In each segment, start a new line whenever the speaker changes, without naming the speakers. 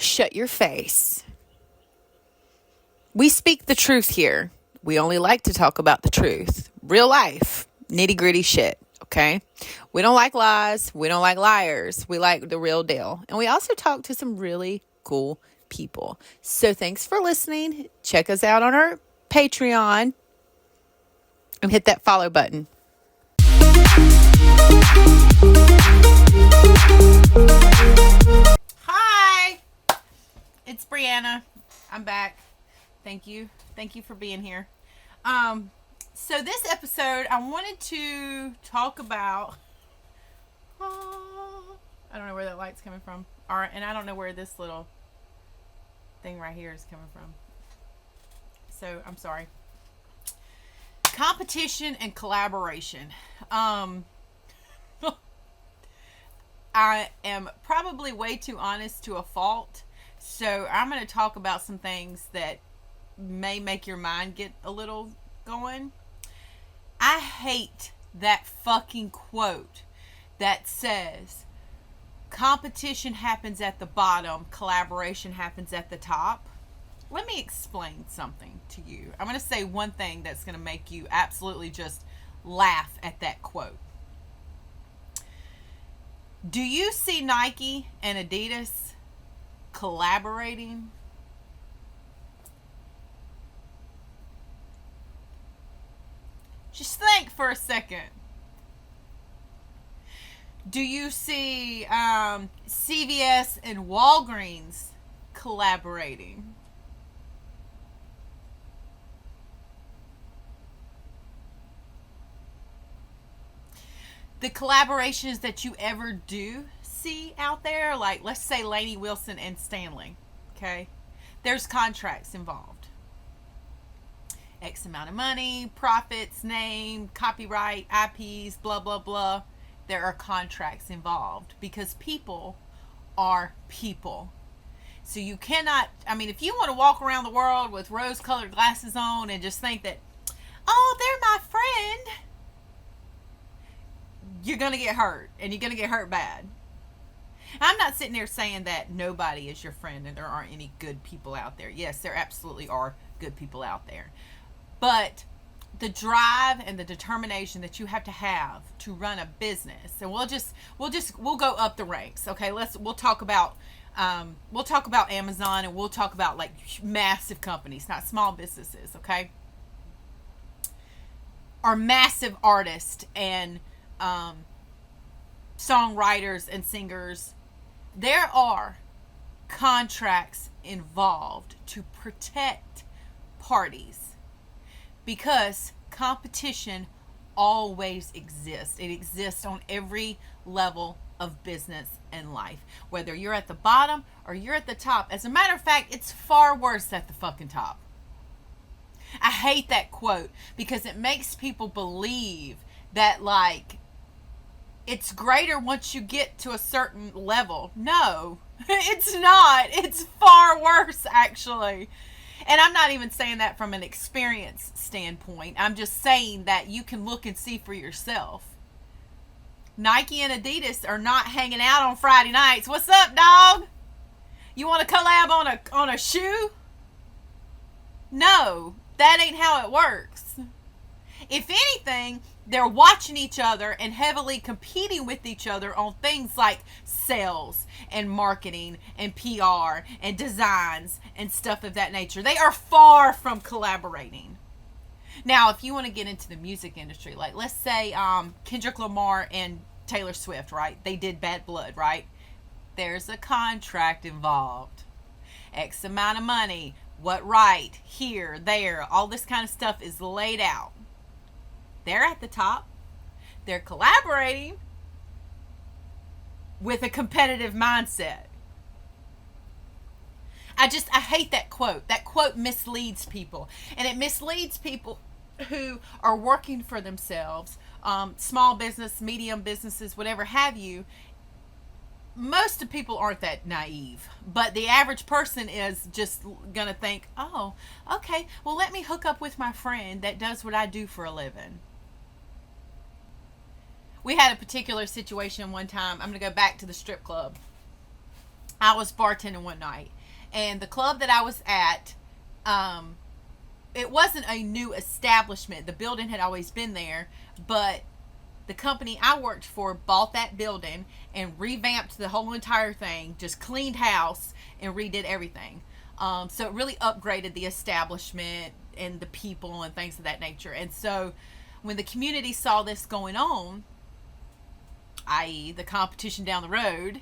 Shut your face. We speak the truth here. We only like to talk about the truth. Real life, nitty gritty shit, okay? We don't like lies. We don't like liars. We like the real deal. And we also talk to some really cool people. So thanks for listening. Check us out on our Patreon and hit that follow button. Hi, it's Brianna. I'm back. Thank you. Thank you for being here. So this episode, I wanted to talk about. I don't know where that light's coming from. All right, and I don't know where this little thing right here is coming from. So I'm sorry. Competition and collaboration. I am probably way too honest to a fault. So I'm going to talk about some things that may make your mind get a little going. I hate that fucking quote that says competition happens at the bottom, collaboration happens at the top. Let me explain something to you. I'm going to say one thing that's going to make you absolutely just laugh at that quote. Do you see Nike and Adidas collaborating? Just think for a second. Do you see CVS and Walgreens collaborating? The collaborations that you ever do see out there, like let's say Lainey Wilson and Stanley, okay? There's contracts involved. X amount of money, profits, name, copyright, IPs, blah, blah, blah. There are contracts involved because people are people. So you cannot, if you want to walk around the world with rose-colored glasses on and just think that, oh, they're my friend, you're going to get hurt, and you're going to get hurt bad. I'm not sitting there saying that nobody is your friend and there aren't any good people out there. Yes, there absolutely are good people out there. But the drive and the determination that you have to run a business, and we'll go up the ranks. Okay, we'll talk about Amazon, and we'll talk about like massive companies, not small businesses. Okay, are massive artists and songwriters and singers. There are contracts involved to protect parties because competition always exists. It exists on every level of business and life, whether you're at the bottom or you're at the top. As a matter of fact, it's far worse at the fucking top. I hate that quote because it makes people believe that like it's greater once you get to a certain level. No, it's not. It's far worse, actually. And I'm not even saying that from an experience standpoint. I'm just saying that you can look and see for yourself. Nike and Adidas are not hanging out on Friday nights. What's up, dog? You want to collab on a shoe? No, that ain't how it works. If anything, they're watching each other and heavily competing with each other on things like sales and marketing and PR and designs and stuff of that nature. They are far from collaborating. Now, if you want to get into the music industry, like let's say Kendrick Lamar and Taylor Swift, right? They did Bad Blood, right? There's a contract involved. X amount of money, what right, here, there, all this kind of stuff is laid out. They're at the top. They're collaborating with a competitive mindset. I hate that quote. That quote misleads people. And it misleads people who are working for themselves, small business, medium businesses, whatever have you. Most of people aren't that naive, but the average person is just gonna think, oh, okay, well, let me hook up with my friend that does what I do for a living. We had a particular situation one time. I'm going to go back to the strip club. I was bartending one night, and the club that I was at, um, it wasn't a new establishment. The building had always been there, but the company I worked for bought that building and revamped the whole entire thing, just cleaned house and redid everything. So it really upgraded the establishment and the people and things of that nature. And so when the community saw this going on, i.e., the competition down the road,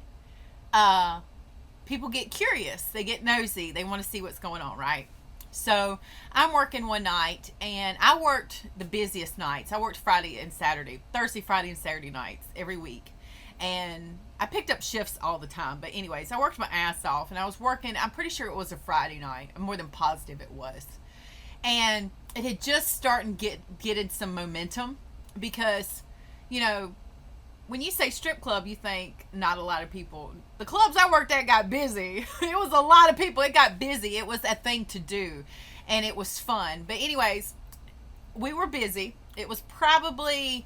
people get curious. They get nosy. They want to see what's going on, right? So I'm working one night, and I worked the busiest nights. I worked Friday and Saturday, Thursday, Friday, and Saturday nights every week. And I picked up shifts all the time. But anyways, I worked my ass off, and I was working, I'm pretty sure it was a Friday night. I'm more than positive it was. And it had just started getting some momentum because, you know, when you say strip club, you think not a lot of people. The clubs I worked at got busy. It was a lot of people. It got busy. It was a thing to do, and it was fun. But anyways, we were busy. It was probably,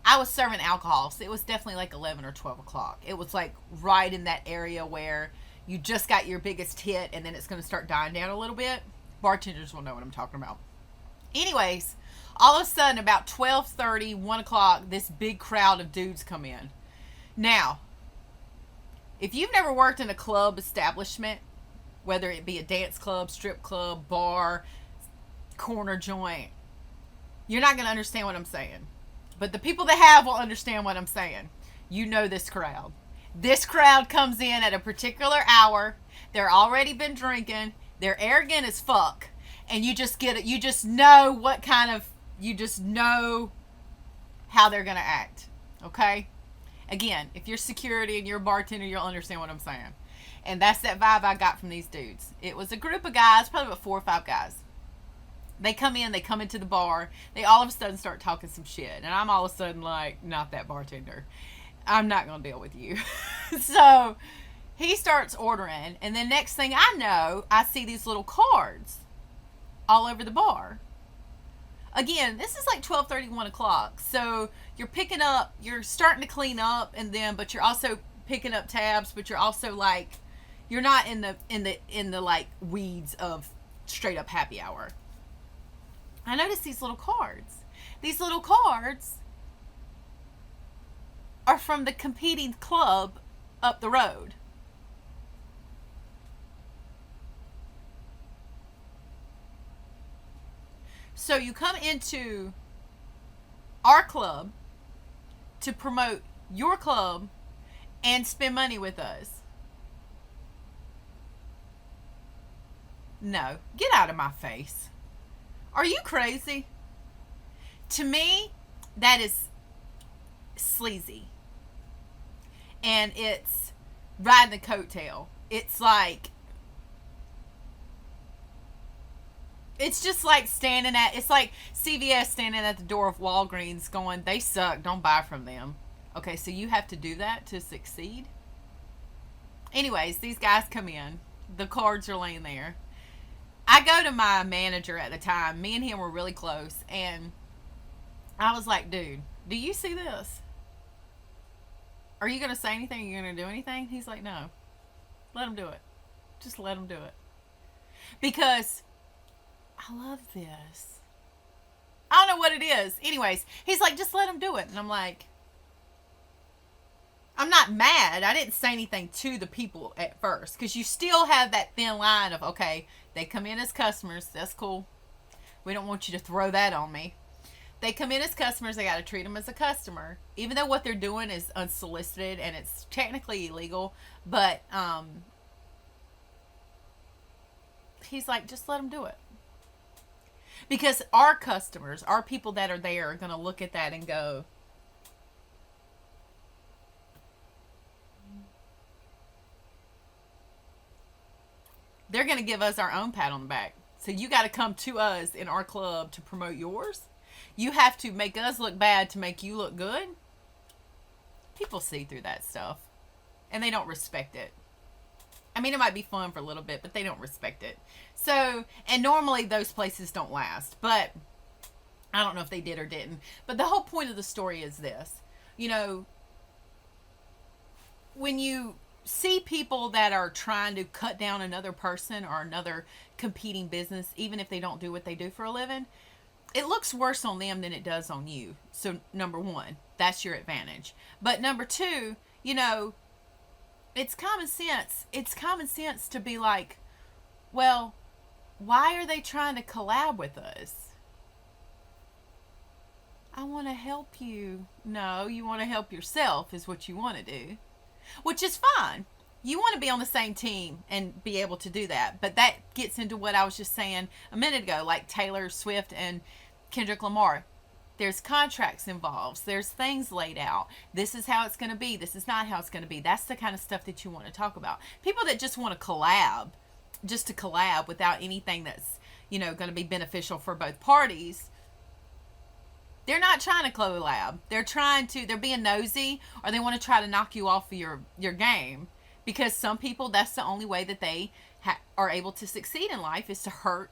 I was serving alcohol, so it was definitely like 11 or 12 o'clock. It was like right in that area where you just got your biggest hit, and then it's going to start dying down a little bit. Bartenders will know what I'm talking about. Anyways, all of a sudden, about 12:30, 1 o'clock, this big crowd of dudes come in. Now, if you've never worked in a club establishment, whether it be a dance club, strip club, bar, corner joint, you're not going to understand what I'm saying. But the people that have will understand what I'm saying. You know this crowd. This crowd comes in at a particular hour. They're already been drinking. They're arrogant as fuck. And you just get it. You just know what kind of, you just know how they're going to act. Okay? Again, if you're security and you're a bartender, you'll understand what I'm saying. And that's that vibe I got from these dudes. It was a group of guys, probably about 4 or 5 guys. They come into the bar. They all of a sudden start talking some shit. And I'm all of a sudden like, not that bartender. I'm not going to deal with you. So he starts ordering. And then next thing I know, I see these little cards all over the bar. Again, this is like 12:30, 1 o'clock. So you're picking up, you're starting to clean up, and then, but you're also picking up tabs, but you're also like, you're not in the like weeds of straight up happy hour. I noticed these little cards. These little cards are from the competing club up the road. So you come into our club to promote your club and spend money with us. No, get out of my face. Are you crazy? To me, that is sleazy. And it's riding the coattail. It's like, it's just like it's like CVS standing at the door of Walgreens going, they suck, don't buy from them. Okay, so you have to do that to succeed? Anyways, these guys come in. The cards are laying there. I go to my manager at the time. Me and him were really close. And I was like, dude, do you see this? Are you going to say anything? Are you going to do anything? He's like, no. Let him do it. Just let him do it. Because I love this. I don't know what it is. Anyways, he's like, just let him do it. And I'm like, I'm not mad. I didn't say anything to the people at first. Because you still have that thin line of, okay, they come in as customers. That's cool. We don't want you to throw that on me. They come in as customers. I got to treat them as a customer. Even though what they're doing is unsolicited and it's technically illegal. But he's like, just let them do it. Because our customers, our people that are there are going to look at that and go, they're going to give us our own pat on the back. So you got to come to us in our club to promote yours. You have to make us look bad to make you look good. People see through that stuff. And they don't respect it. I mean, it might be fun for a little bit, but they don't respect it. So, and normally those places don't last. But I don't know if they did or didn't. But the whole point of the story is this. You know, when you see people that are trying to cut down another person or another competing business, even if they don't do what they do for a living, it looks worse on them than it does on you. So, number one, that's your advantage. But number two, it's common sense. It's common sense to be like, well, why are they trying to collab with us? I want to help you. No, you want to help yourself, is what you want to do, which is fine. You want to be on the same team and be able to do that. But that gets into what I was just saying a minute ago, like Taylor Swift and Kendrick Lamar. There's contracts involved. There's things laid out. This is how it's going to be. This is not how it's going to be. That's the kind of stuff that you want to talk about. People that just want to collab, just to collab without anything that's, going to be beneficial for both parties, they're not trying to collab. They're being nosy, or they want to try to knock you off of your game. Because some people, that's the only way that they are able to succeed in life, is to hurt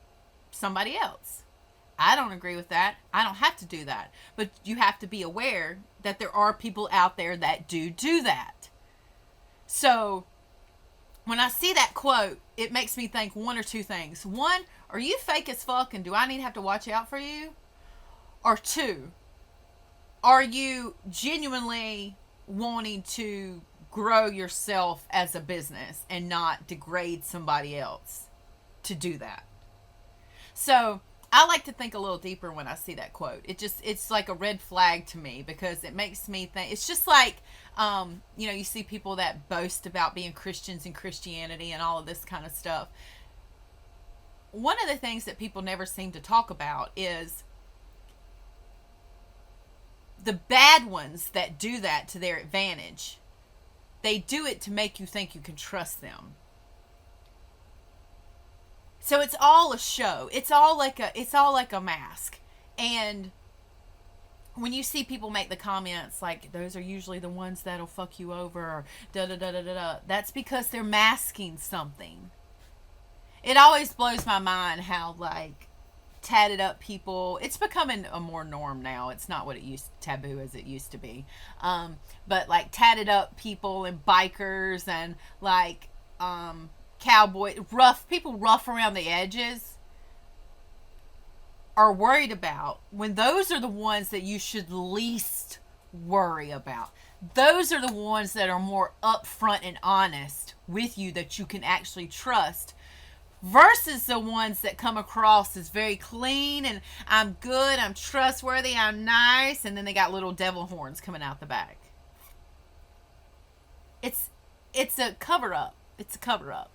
somebody else. I don't agree with that. I don't have to do that. But you have to be aware that there are people out there that do that. So, when I see that quote, it makes me think one or two things. One, are you fake as fuck and do I need to have to watch out for you? Or two, are you genuinely wanting to grow yourself as a business and not degrade somebody else to do that? So I like to think a little deeper when I see that quote. It's like a red flag to me, because it makes me think. It's just like, you see people that boast about being Christians and Christianity and all of this kind of stuff. One of the things that people never seem to talk about is the bad ones that do that to their advantage. They do it to make you think you can trust them. So it's all a show. It's all like a mask. And when you see people make the comments like, those are usually the ones that'll fuck you over, or da da da da da, that's because they're masking something. It always blows my mind how tatted up people, it's becoming a more norm now. It's not what it used taboo as it used to be. But tatted up people and bikers and cowboy people rough around the edges are worried about, when those are the ones that you should least worry about. Those are the ones that are more upfront and honest with you, that you can actually trust, versus the ones that come across as very clean and I'm good, I'm trustworthy, I'm nice, and then they got little devil horns coming out the back. It's a cover up. It's a cover up.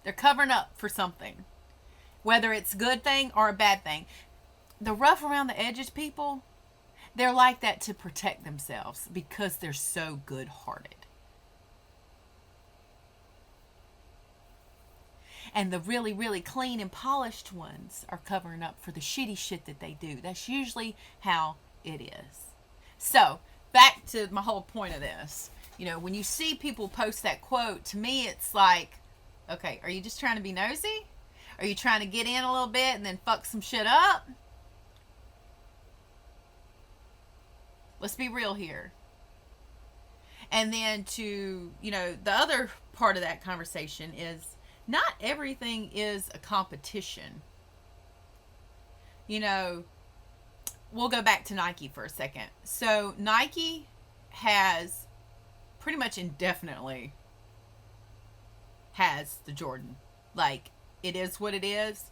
They're covering up for something, whether it's a good thing or a bad thing. The rough around the edges people, they're like that to protect themselves because they're so good-hearted. And the really, really clean and polished ones are covering up for the shitty shit that they do. That's usually how it is. So, back to my whole point of this. When you see people post that quote, to me it's like, okay, are you just trying to be nosy? Are you trying to get in a little bit and then fuck some shit up? Let's be real here. And then the other part of that conversation is, not everything is a competition. We'll go back to Nike for a second. So Nike has pretty much indefinitely has the Jordan. It is what it is.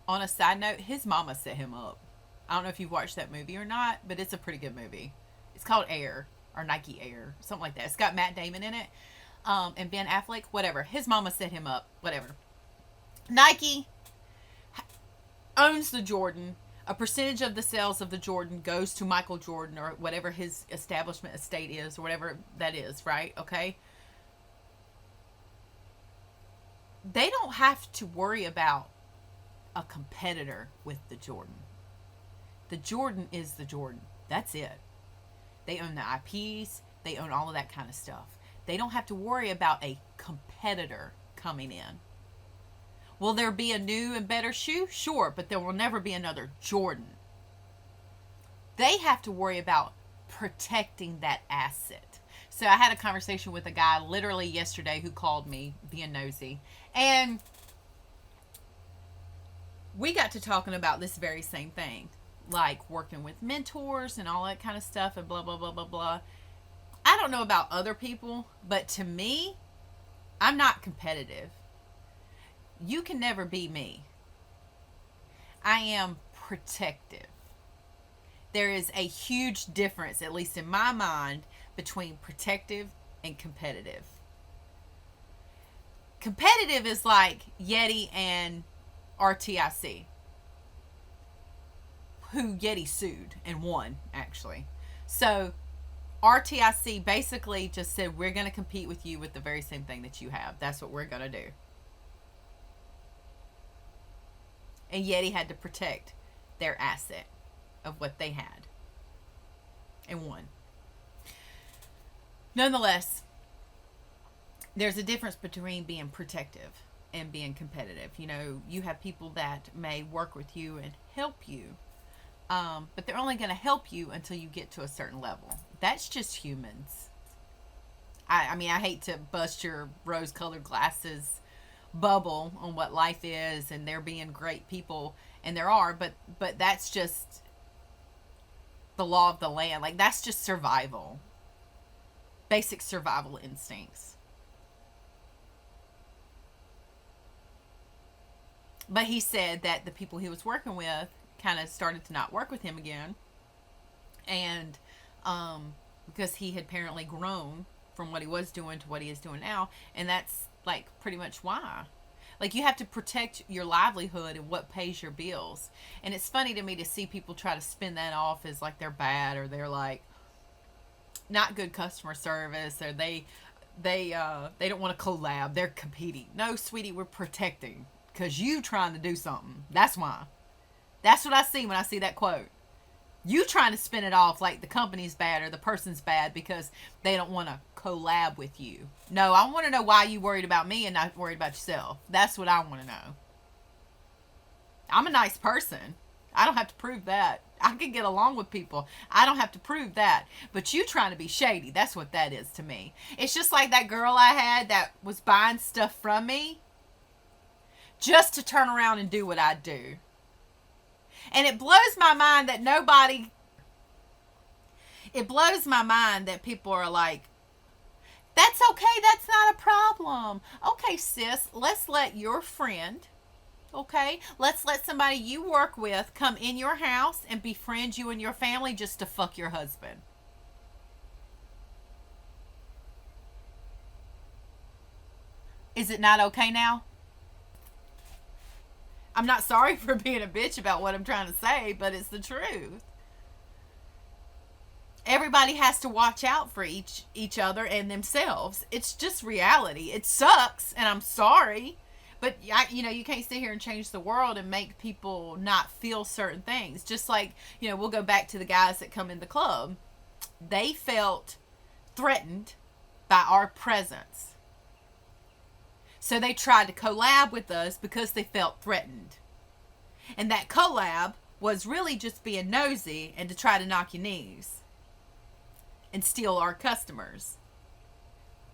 On a side note, his mama set him up. I don't know if you've watched that movie or not, but it's a pretty good movie. It's called Air, or Nike Air, something like that. It's got Matt Damon in it. And Ben Affleck, whatever. His mama set him up, whatever. Nike owns the Jordan. A percentage of the sales of the Jordan goes to Michael Jordan, or whatever his establishment estate is, or whatever that is, right? Okay? They don't have to worry about a competitor with the Jordan. The Jordan is the Jordan. That's it. They own the IPs. They own all of that kind of stuff. They don't have to worry about a competitor coming in. Will there be a new and better shoe? Sure, but there will never be another Jordan. They have to worry about protecting that asset. So I had a conversation with a guy literally yesterday who called me being nosy. And we got to talking about this very same thing. Like working with mentors and all that kind of stuff and blah, blah, blah, blah, blah. I don't know about other people, but to me, I'm not competitive. You can never be me. I am protective. There is a huge difference, at least in my mind, between protective and competitive. Competitive is like Yeti and RTIC, who Yeti sued and won, actually. So RTIC basically just said, we're going to compete with you with the very same thing that you have. That's what we're going to do. And Yeti had to protect their asset of what they had and won. Nonetheless, there's a difference between being protective and being competitive. You know, you have people that may work with you and help you, but they're only going to help you until you get to a certain level. That's just humans. I mean, I hate to bust your rose-colored glasses bubble on what life is, and they're being great people, and there are, but that's just the law of the land. Like, that's just survival. Basic survival instincts. But he said that the people he was working with kind of started to not work with him again. And because he had apparently grown from what he was doing to what he is doing now. And that's like pretty much why. Like, you have to protect your livelihood and what pays your bills. And it's funny to me to see people try to spin that off as like they're bad, or they're like not good customer service, or they don't want to collab, they're competing. No, sweetie, we're protecting because you trying to do something. That's why. That's what I see when I see that quote. You trying to spin it off like the company's bad or the person's bad because they don't want to collab with you. No, I want to know why you worried about me and not worried about yourself. That's what I want to know. I'm a nice person. I don't have to prove that. I can get along with people. I don't have to prove that. But you trying to be shady, that's what that is to me. It's just like that girl I had that was buying stuff from me just to turn around and do what I do. And it blows my mind that it blows my mind that people are like, that's okay, that's not a problem. Okay, sis, let's let your friend, okay, let's let somebody you work with come in your house and befriend you and your family just to fuck your husband. Is it not okay now? I'm not sorry for being a bitch about what I'm trying to say, but it's the truth. Everybody has to watch out for each other and themselves. It's just reality. It sucks, and I'm sorry, but you can't sit here and change the world and make people not feel certain things. Just like, we'll go back to the guys that come in the club. They felt threatened by our presence. So they tried to collab with us because they felt threatened. And that collab was really just being nosy and to try to knock your knees and steal our customers.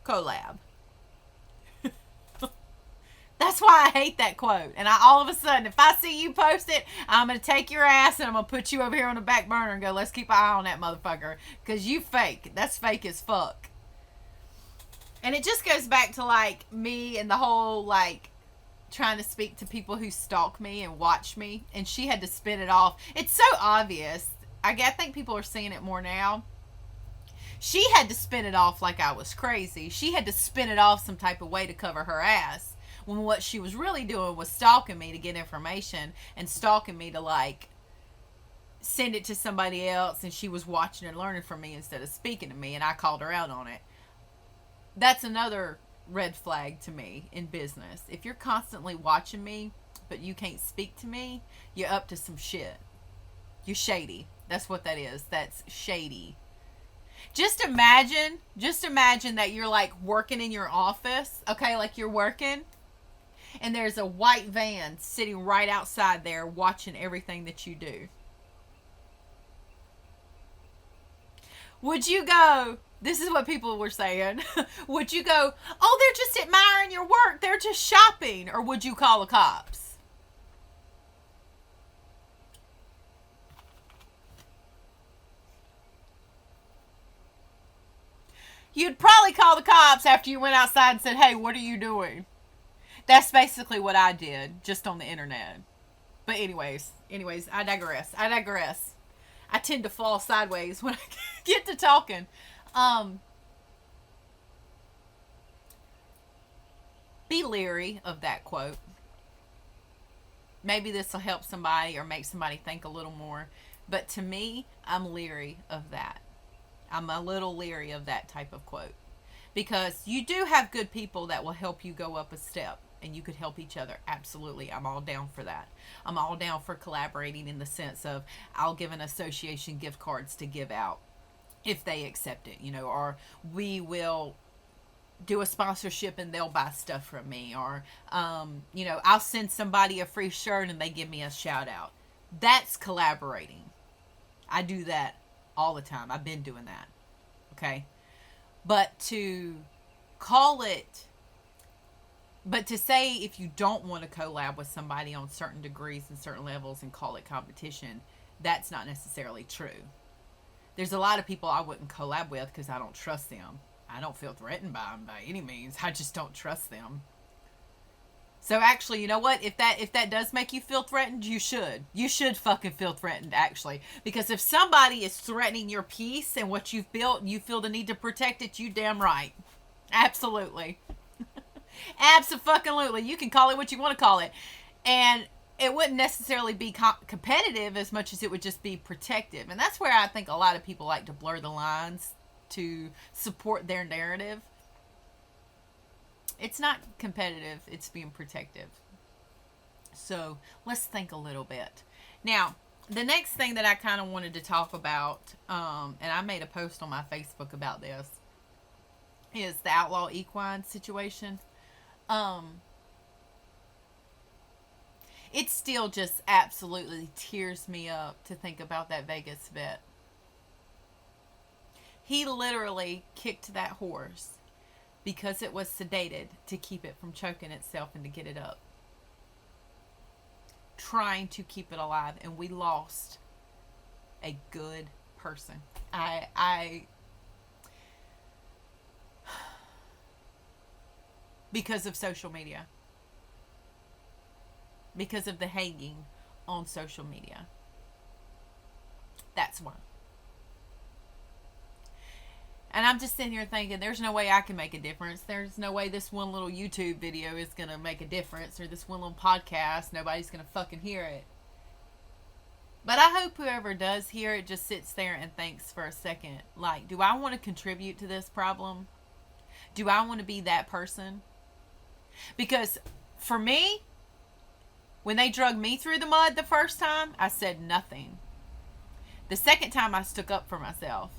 Collab. That's why I hate that quote. And all of a sudden, if I see you post it, I'm going to take your ass and I'm going to put you over here on the back burner and go, let's keep an eye on that motherfucker. Because you fake. That's fake as fuck. And it just goes back to, like, me and the whole, like, trying to speak to people who stalk me and watch me. And she had to spin it off. It's so obvious. I think people are seeing it more now. She had to spin it off like I was crazy. She had to spin it off some type of way to cover her ass. When what she was really doing was stalking me to get information. And stalking me to, like, send it to somebody else. And she was watching and learning from me instead of speaking to me. And I called her out on it. That's another red flag to me in business. If you're constantly watching me, but you can't speak to me, you're up to some shit. You're shady. That's what that is. That's shady. Just imagine that you're like working in your office, okay, like you're working, and there's a white van sitting right outside there watching everything that you do. Would you go, This is what people were saying. Would you go, oh, they're just admiring your work, they're just shopping? Or would you call the cops? You'd probably call the cops after you went outside and said, hey, what are you doing? That's basically what I did, just on the internet. But anyways, I digress. I tend to fall sideways when I get to talking. Be leery of that quote. Maybe this will help somebody or make somebody think a little more. But to me, I'm leery of that. I'm a little leery of that type of quote. Because you do have good people that will help you go up a step. And you could help each other. Absolutely. I'm all down for that. I'm all down for collaborating in the sense of I'll give an association gift cards to give out if they accept it, or we will do a sponsorship and they'll buy stuff from me, or I'll send somebody a free shirt and they give me a shout out. That's collaborating. I do that all the time. I've been doing that. Okay. But to say if you don't want to collab with somebody on certain degrees and certain levels and call it competition, that's not necessarily true. There's a lot of people I wouldn't collab with because I don't trust them. I don't feel threatened by them by any means. I just don't trust them. So actually, you know what? If that does make you feel threatened, you should. You should fucking feel threatened, actually. Because if somebody is threatening your peace and what you've built and you feel the need to protect it, you damn right. Absolutely. Absolutely. You can call it what you want to call it. And it wouldn't necessarily be competitive as much as it would just be protective. And that's where I think a lot of people like to blur the lines to support their narrative. It's not competitive. It's being protective. So let's think a little bit. Now, the next thing that I kind of wanted to talk about, and I made a post on my Facebook about this, is the outlaw equine situation. It still just absolutely tears me up to think about that Vegas vet. He literally kicked that horse because it was sedated to keep it from choking itself and to get it up. Trying to keep it alive, and we lost a good person. Because of social media. Because of the hanging on social media. That's why. And I'm just sitting here thinking, there's no way I can make a difference. There's no way this one little YouTube video is going to make a difference, or this one little podcast, nobody's going to fucking hear it. But I hope whoever does hear it just sits there and thinks for a second, like, do I want to contribute to this problem? Do I want to be that person? Because for me, when they drug me through the mud the first time, I said nothing. The second time, I stuck up for myself.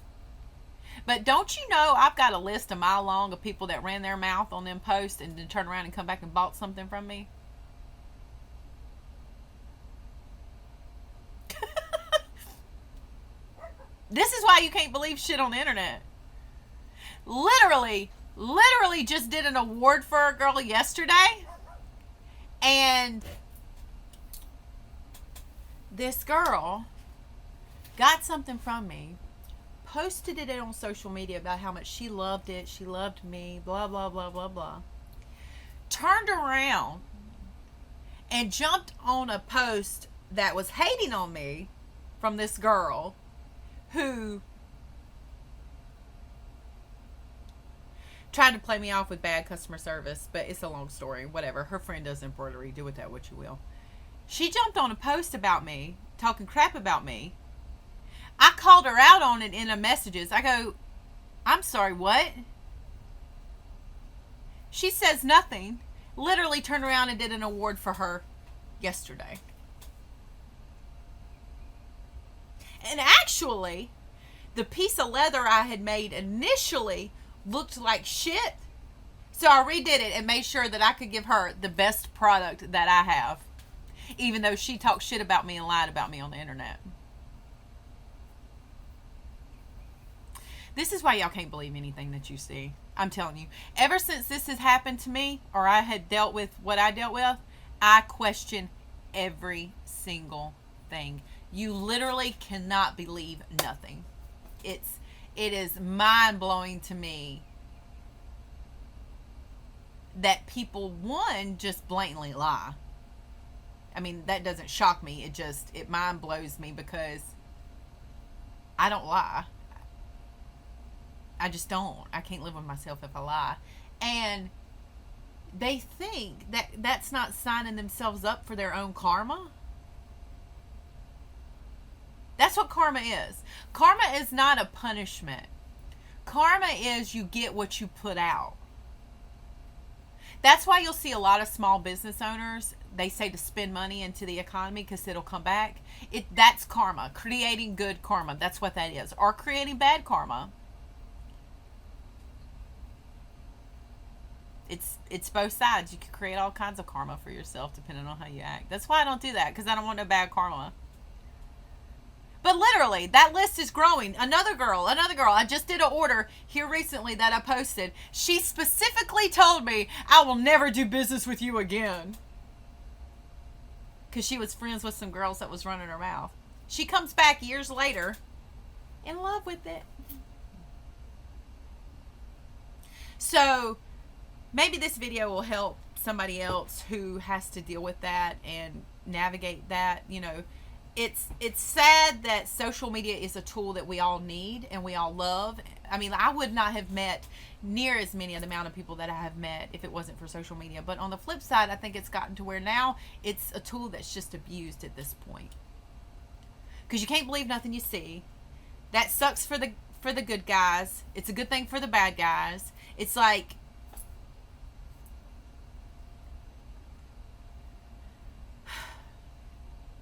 But don't you know I've got a list a mile long of people that ran their mouth on them posts and then turned around and come back and bought something from me? This is why you can't believe shit on the internet. Literally just did an award for a girl yesterday. And this girl got something from me, posted it on social media about how much she loved it, she loved me, blah, blah, blah, blah, blah. Turned around and jumped on a post that was hating on me from this girl who tried to play me off with bad customer service, but it's a long story. Whatever. Her friend does embroidery. Do with that what you will. She jumped on a post about me, talking crap about me. I called her out on it in the messages. I go, I'm sorry, what? She says nothing. Literally turned around and did an award for her yesterday. And actually, the piece of leather I had made initially looked like shit. So I redid it and made sure that I could give her the best product that I have. Even though she talked shit about me and lied about me on the internet. This is why y'all can't believe anything that you see. I'm telling you. Ever since this has happened to me, or I had dealt with what I dealt with, I question every single thing. You literally cannot believe nothing. It is mind blowing to me that people, one, just blatantly lie. I mean, that doesn't shock me. It mind blows me because I don't lie. I just don't. I can't live with myself if I lie. And they think that that's not signing themselves up for their own karma. That's what karma is. Karma is not a punishment. Karma is you get what you put out. That's why you'll see a lot of small business owners, they say to spend money into the economy because it'll come back. That's karma. Creating good karma. That's what that is. Or creating bad karma. It's both sides. You can create all kinds of karma for yourself depending on how you act. That's why I don't do that, because I don't want no bad karma. But literally, that list is growing. Another girl. I just did an order here recently that I posted. She specifically told me, I will never do business with you again. Because she was friends with some girls that was running her mouth. She comes back years later in love with it. So maybe this video will help somebody else who has to deal with that and navigate that. You know, it's sad that social media is a tool that we all need and we all love. I mean, I would not have met near as many of the amount of people that I have met if it wasn't for social media. But on the flip side, I think it's gotten to where now it's a tool that's just abused at this point. Because you can't believe nothing you see. That sucks for the good guys. It's a good thing for the bad guys. It's like,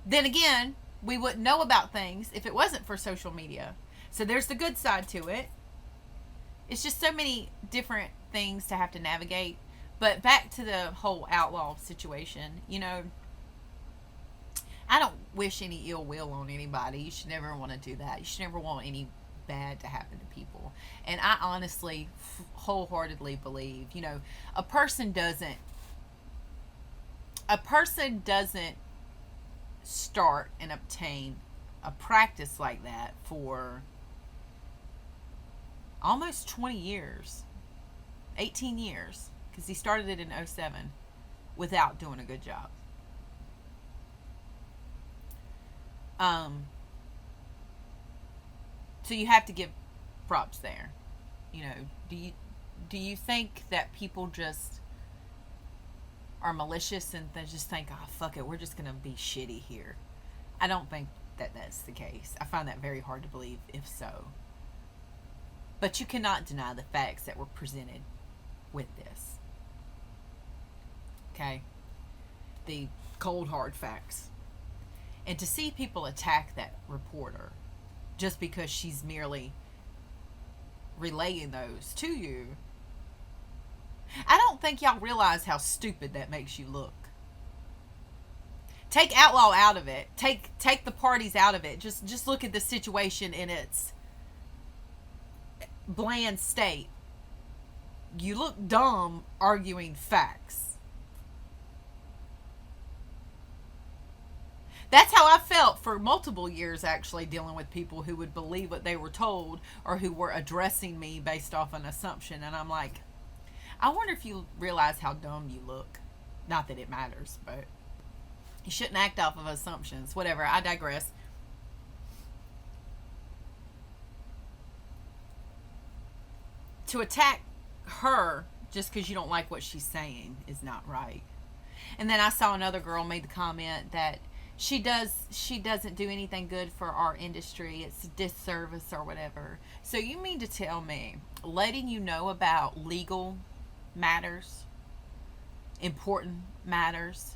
then again, we wouldn't know about things if it wasn't for social media. So there's the good side to it. It's just so many different things to have to navigate. But back to the whole outlaw situation, you know, I don't wish any ill will on anybody. You should never want to do that. You should never want any bad to happen to people. And I honestly, wholeheartedly believe, you know, a person doesn't start and obtain a practice like that for almost 20 years, 18 years, because he started it in 2007 without doing a good job. So you have to give props there. You know, do you think that people just are malicious and they just think, oh, fuck it, we're just going to be shitty here? I don't think that that's the case. I find that very hard to believe if so. But you cannot deny the facts that were presented with this. Okay? The cold, hard facts. And to see people attack that reporter just because she's merely relaying those to you, I don't think y'all realize how stupid that makes you look. Take outlaw out of it. Take the parties out of it. Just look at the situation in its bland state. You look dumb arguing facts. That's how I felt for multiple years, actually, dealing with people who would believe what they were told or who were addressing me based off an assumption. And I'm like, I wonder if you realize how dumb you look. Not that it matters, but you shouldn't act off of assumptions. Whatever, I digress. To attack her just because you don't like what she's saying is not right. And then I saw another girl made the comment that she doesn't do anything good for our industry. It's a disservice or whatever. So you mean to tell me letting you know about legal matters, important matters,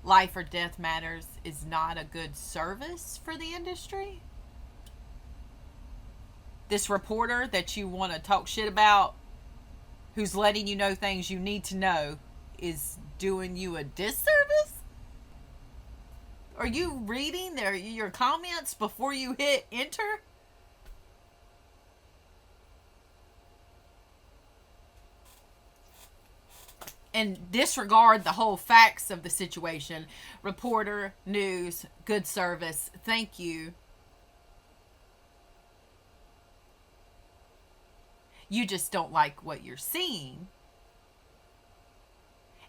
life or death matters is not a good service for the industry? This reporter that you want to talk shit about, who's letting you know things you need to know, is doing you a disservice? Are you reading your comments before you hit enter? and disregard the whole facts of the situation. Reporter, news, good service, thank you. You just don't like what you're seeing.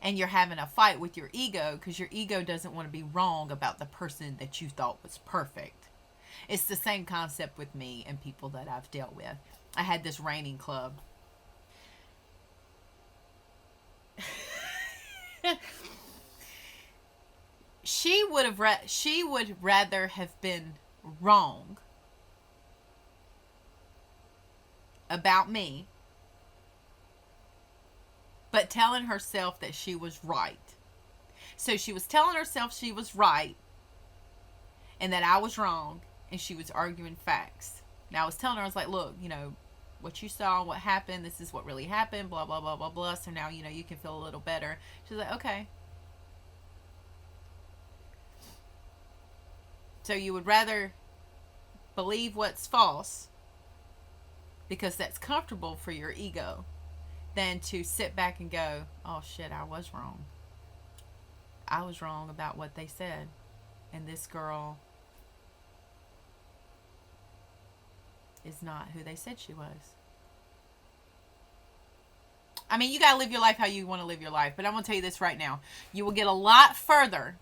And you're having a fight with your ego because your ego doesn't want to be wrong about the person that you thought was perfect. It's the same concept with me and people that I've dealt with. I had this reining club. She would rather have been wrong about me, but telling herself that she was right. So she was telling herself she was right and that I was wrong, and she was arguing facts. Now I was telling her, I was like, look, what you saw, what happened, this is what really happened, blah, blah, blah, blah, blah. So now, you can feel a little better. She's like, okay. So you would rather believe what's false because that's comfortable for your ego than to sit back and go, oh shit, I was wrong. I was wrong about what they said. And this girl is not who they said she was. I mean, you got to live your life how you want to live your life. But I'm going to tell you this right now. You will get a lot further.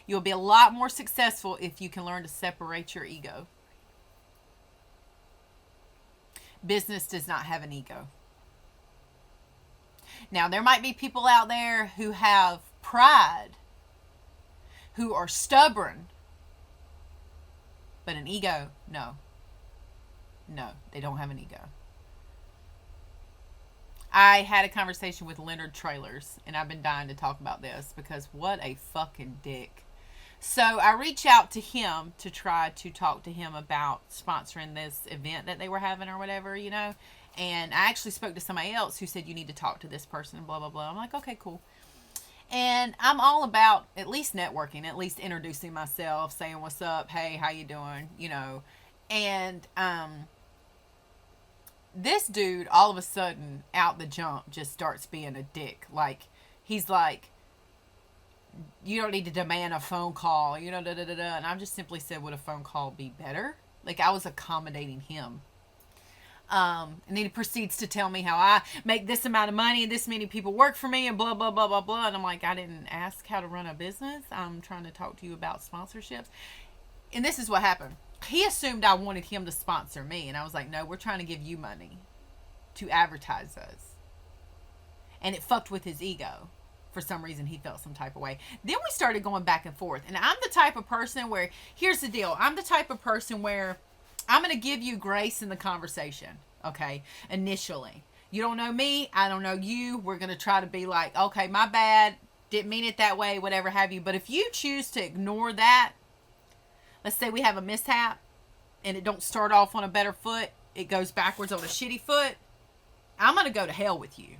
You'll be a lot more successful if you can learn to separate your ego. Business does not have an ego. Now, there might be people out there who have pride, who are stubborn, but an ego, no. No, they don't have an ego. I had a conversation with Leonard Trailers, and I've been dying to talk about this because what a fucking dick. So I reached out to him to try to talk to him about sponsoring this event that they were having or whatever, And I actually spoke to somebody else who said, you need to talk to this person, blah, blah, blah. I'm like, okay, cool. And I'm all about at least networking, at least introducing myself, saying what's up, hey, how you doing, And this dude, all of a sudden, out the jump, just starts being a dick. Like, he's like, you don't need to demand a phone call, And I just simply said, would a phone call be better? Like, I was accommodating him. And then he proceeds to tell me how I make this amount of money and this many people work for me and blah, blah, blah, blah, blah. And I'm like, I didn't ask how to run a business. I'm trying to talk to you about sponsorships. And this is what happened. He assumed I wanted him to sponsor me. And I was like, no, we're trying to give you money to advertise us. And it fucked with his ego. For some reason, he felt some type of way. Then we started going back and forth. And I'm the type of person where, here's the deal. I'm the type of person where I'm going to give you grace in the conversation, okay, initially. You don't know me. I don't know you. We're going to try to be like, okay, my bad. Didn't mean it that way, whatever have you. But if you choose to ignore that, let's say we have a mishap and it don't start off on a better foot. It goes backwards on a shitty foot. I'm going to go to hell with you.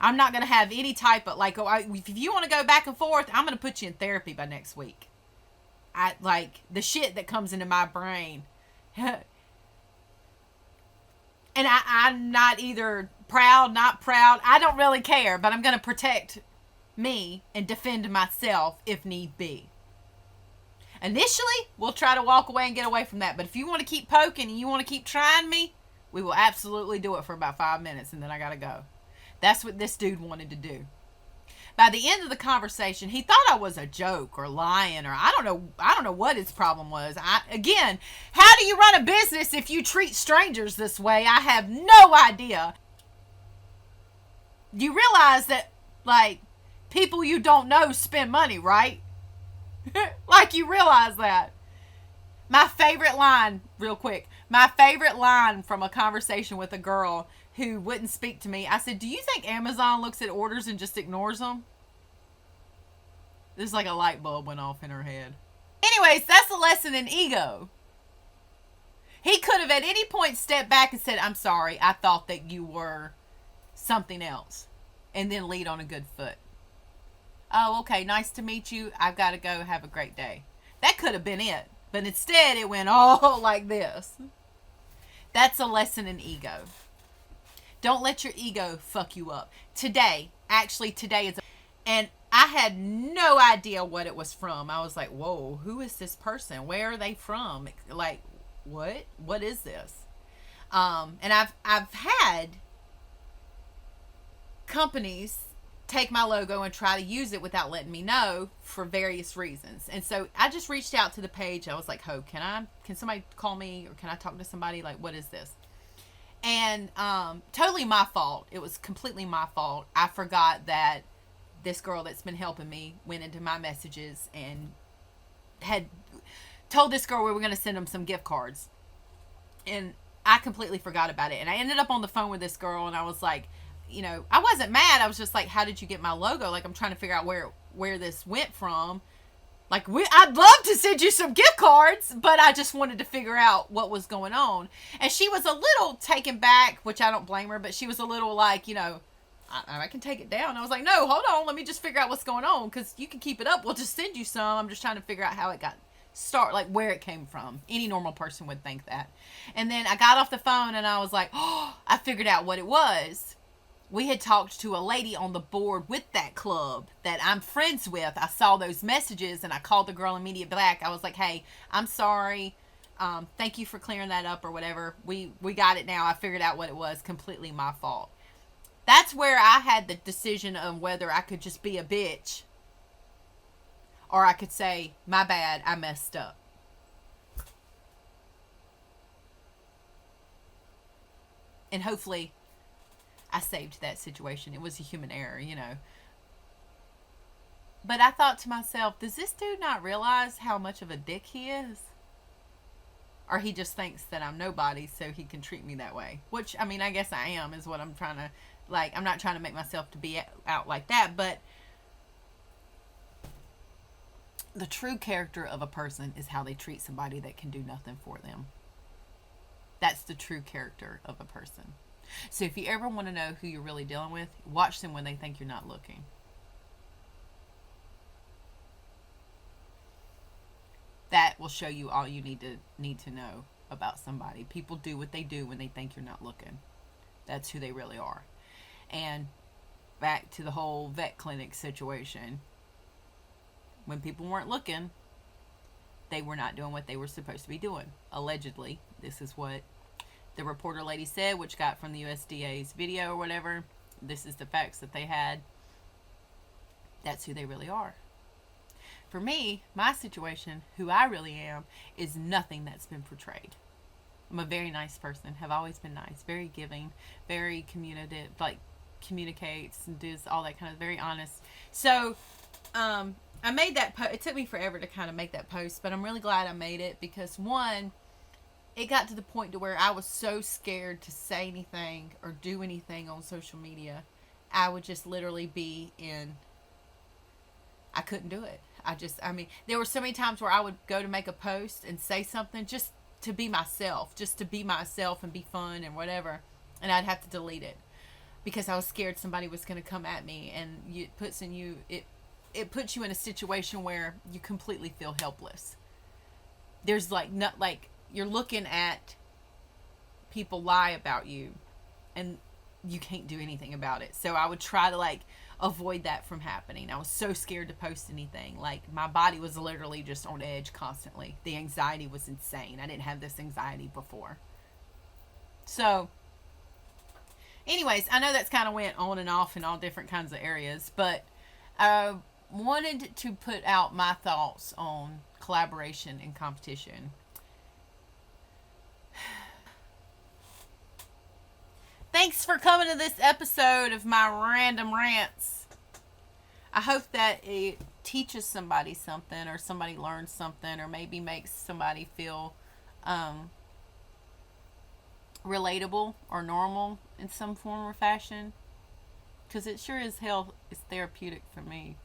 I'm not going to have any type of, like, if you want to go back and forth, I'm going to put you in therapy by next week. Like, the shit that comes into my brain. And I'm not either proud, not proud. I don't really care, but I'm going to protect me and defend myself if need be. Initially, we'll try to walk away and get away from that. But if you want to keep poking and you want to keep trying me, we will absolutely do it for about 5 minutes and then I got to go. That's what this dude wanted to do. By the end of the conversation, he thought I was a joke or lying or I don't know what his problem was. Again, how do you run a business if you treat strangers this way? I have no idea. You realize that, like, people you don't know spend money, right? Like, you realize that. My favorite line, real quick, my favorite line from a conversation with a girl who wouldn't speak to me. I said, do you think Amazon looks at orders and just ignores them? There's like a light bulb went off in her head. Anyways, that's a lesson in ego. He could have at any point stepped back and said, I'm sorry, I thought that you were something else. And then lead on a good foot. Oh, okay, nice to meet you. I've got to go. Have a great day. That could have been it. But instead, it went all like this. That's a lesson in ego. Don't let your ego fuck you up. Today is, and I had no idea what it was from. I was like, whoa, who is this person? Where are they from? Like, what is this? And I've had companies take my logo and try to use it without letting me know for various reasons. And so I just reached out to the page. I was like, can somebody call me, or can I talk to somebody? Like, what is this? And totally my fault. It was completely my fault. I forgot that this girl that's been helping me went into my messages and had told this girl we were going to send them some gift cards. And I completely forgot about it. And I ended up on the phone with this girl, and I was like, I wasn't mad. I was just like, how did you get my logo? Like, I'm trying to figure out where this went from. Like, I'd love to send you some gift cards, but I just wanted to figure out what was going on. And she was a little taken back, which I don't blame her, but she was a little like, I can take it down. I was like, no, hold on. Let me just figure out what's going on, because you can keep it up. We'll just send you some. I'm just trying to figure out how it got started, like where it came from. Any normal person would think that. And then I got off the phone, and I was like, oh, I figured out what it was. We had talked to a lady on the board with that club that I'm friends with. I saw those messages, and I called the girl immediately back. I was like, hey, I'm sorry. Thank you for clearing that up, or whatever. We got it now. I figured out what it was. Completely my fault. That's where I had the decision of whether I could just be a bitch, or I could say, my bad, I messed up. And hopefully I saved that situation. It was a human error, But I thought to myself, does this dude not realize how much of a dick he is? Or he just thinks that I'm nobody, so he can treat me that way. Which, I guess I am, is what I'm trying to, I'm not trying to make myself to be out like that, but the true character of a person is how they treat somebody that can do nothing for them. That's the true character of a person. So if you ever want to know who you're really dealing with, watch them when they think you're not looking. That will show you all you need to know about somebody. People do what they do when they think you're not looking. That's who they really are. And back to the whole vet clinic situation. When people weren't looking, they were not doing what they were supposed to be doing. Allegedly. This is what the reporter lady said, which got from the USDA's video or whatever. This is the facts that they had. That's who they really are. For me, my situation, who I really am, is nothing that's been portrayed. I'm a very nice person, have always been nice, very giving, very communicative, communicates and does all that kind of, very honest. So, I made that post. It took me forever to kind of make that post, but I'm really glad I made it, because one, it got to the point to where I was so scared to say anything or do anything on social media. I would just literally be I couldn't do it. There were so many times where I would go to make a post and say something just to be myself and be fun and whatever, and I'd have to delete it because I was scared somebody was going to come at me, and it puts you in a situation where you completely feel helpless. There's you're looking at people lie about you, and you can't do anything about it. So I would try to avoid that from happening. I was so scared to post anything. My body was literally just on edge constantly. The anxiety was insane. I didn't have this anxiety before. So anyways, I know that's kind of went on and off in all different kinds of areas, but I wanted to put out my thoughts on collaboration and competition. Thanks for coming to this episode of my random rants. I hope that it teaches somebody something, or somebody learns something, or maybe makes somebody feel relatable or normal in some form or fashion. Because it sure as hell is therapeutic for me.